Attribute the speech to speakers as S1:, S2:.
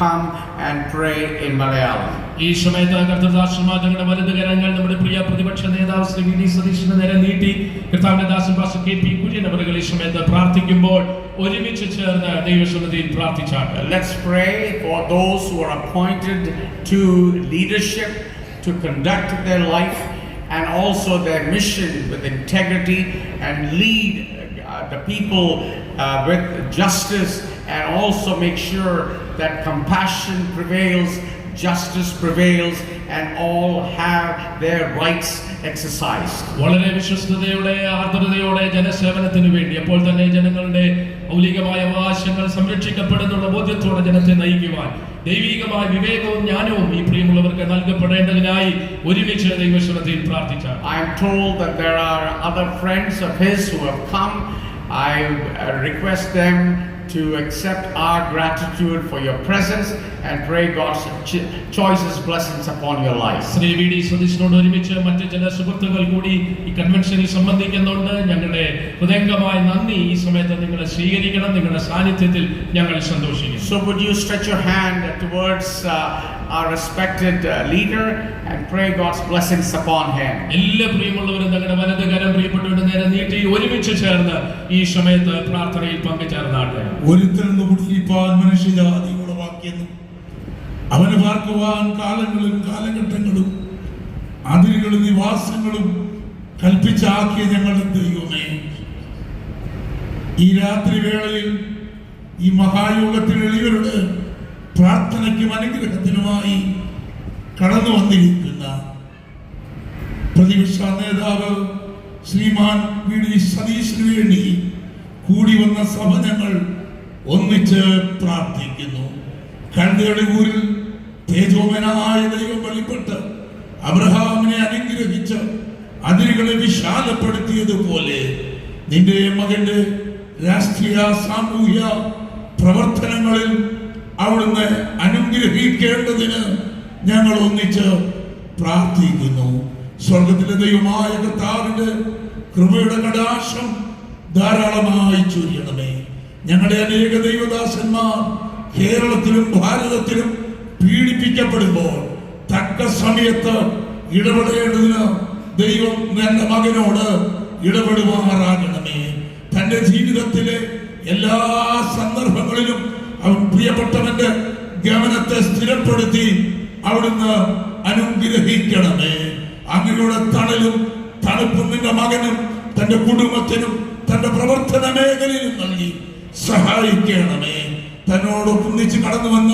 S1: come and pray in Malayalam.
S2: ഈ സമയത്ത് കർത്തൃദാസന്മാരുടെ വലതുകരങ്ങൾ നമ്മുടെ പ്രിയ പ്രതിപക്ഷ നേതാവ് ശ്രീ വി ഡി സതീശന് നേരെ നീട്ടി കർത്താവിന്റെ ദാസൻ പാസ്റ്റർ കെ പി കുര്യൻ അവர்கள் ഈ സമയത്ത് പ്രാർത്ഥിക്കുമ്പോൾ ഒരുമിച്ച് ചേർന്ന് ദൈവസന്നിധിയിൽ പ്രാർത്ഥിച്ചാട്ടെ.
S1: Let's pray for those who are appointed to leadership to conduct their life and also their mission with integrity and lead the people with justice, and also make sure that compassion prevails, justice prevails, and all have their rights exercised.
S2: വളരെ വിശ്വസ്തയോടെ ആർദ്രതയോടെ ജനസേവനത്തിന് വേണ്ടി അപ്പോൾ തന്നെ ജനങ്ങളുടെ മൗലികമായ അവകാശങ്ങൾ സംരക്ഷിക്കപ്പെടുന്നുള്ള ബോധ്യത്തോടെ ജനത്തെ നയിക്കുവാൻ ദൈവികമായ വിവേകവും ജ്ഞാനവും ഈ പ്രിയമുള്ളവർക്ക് നൽകപ്പെടേണ്ടതിനായി ഒരുമിച്ച് ദൈവസന്നിധിയിൽ പ്രാർത്ഥിച്ചാൽ.
S1: I am told that there are other friends of his who have come. I request them to accept our gratitude for your presence and pray God's choicest blessings upon your life.
S2: Shri V D സതീശനോട് ഒരുമിച്ച് മറ്റ് ചില സുഹൃത്തുക്കൾ കൂടി ഈ കൺവെൻഷനിൽ സംബന്ധിക്കുന്നുണ്ട്. ഞങ്ങളുടെ ഹൃദയംഗമായ നന്ദി. ഈ സമയത്ത് നിങ്ങളെ സ്വീകരിക്കണം. നിങ്ങളുടെ സാന്നിധ്യത്തിൽ ഞങ്ങൾ സന്തോഷിക്കുന്നു.
S1: So would you stretch your hand towards our respected leader and pray God's blessings upon him.
S2: എല്ലാ പ്രിയമുള്ളവരും തങ്ങളുടെ വലതുകരം പ്രിയപ്പെട്ടവരുടെ നേരെ നീട്ടി ഒരുമിച്ച് ചേർന്ന് ഈ സമയത്ത് പ്രാർത്ഥനയിൽ പങ്കുചേർന്നാട്ടെ.
S3: ഒരുത്തരെന്ന് കുടിയിരിപ്പാൻ മനുഷ്യജാതി ഉളവാക്കിയെന്നും അവന് പാർക്കുവാൻ കാലങ്ങളും കാലഘട്ടങ്ങളും അതിരുകളും നിവാസങ്ങളും കൽപ്പിച്ചാക്കിയ ഞങ്ങളുടെ ദൈവമേ, ഈ രാത്രി വേളയിൽ ഈ മഹായോഗത്തിൽ എളിയവരുടെ പ്രാർത്ഥനയ്ക്കും അനുഗ്രഹത്തിനുമായി കടന്നു വന്നിരിക്കുന്ന പ്രതിപക്ഷ നേതാവ് ശ്രീമാൻ വി ഡി സതീശന് വേണ്ടി കൂടി വന്ന സഭ ഞങ്ങൾ ഒന്നിച്ച് പ്രാർത്ഥിക്കുന്നു. കണ്ടയുടെ ഊരിൽ തേജോമനായ ദൈവം വെളിപ്പെട്ട് അബ്രഹാമിനെ അനുഗ്രഹിച്ച് അതിരുകളെ വിശാലപ്പെടുത്തിയതുപോലെ നിന്റെ മകന്റെ രാഷ്ട്രീയ സാമൂഹ്യ പ്രവർത്തനങ്ങളിൽ അവിടുന്ന് അനുഗ്രഹിക്കേണ്ടതിന് ഞങ്ങൾ ഒന്നിച്ച് പ്രാർത്ഥിക്കുന്നു. സ്വർഗത്തിലെ ദൈവമായ കർത്താവിന്റെ കൃപയുടെ കടാക്ഷം ധാരാളമായി ചൊരിയണമേ. ഞങ്ങളുടെ അനേക ദൈവദാസന്മാർ കേരളത്തിലും ഭാരതത്തിലും പീഡിപ്പിക്കപ്പെടുമ്പോൾ തക്ക സമയത്ത് ഇടപെടേണ്ടതിന് ദൈവം എന്റെ മകനോട് ഇടപെടുമാറാകണമേ. തന്റെ ജീവിതത്തിലെ എല്ലാ സന്ദർഭങ്ങളിലും അവൻ പ്രിയപ്പെട്ടവന്റെ ഗമനത്തെ സ്ഥിരപ്പെടുത്തി അവിടുന്ന് അനുഗ്രഹിക്കണമേ. അങ്ങനെയുള്ള തണലും തണുപ്പും നിന്റെ മകനും തന്റെ കുടുംബത്തിനും തന്റെ പ്രവർത്തന മേഖലയിലും നൽകി സഹായിക്കണമേ. തന്നോടൊപ്പം ഒന്നിച്ച് കടന്നു വന്ന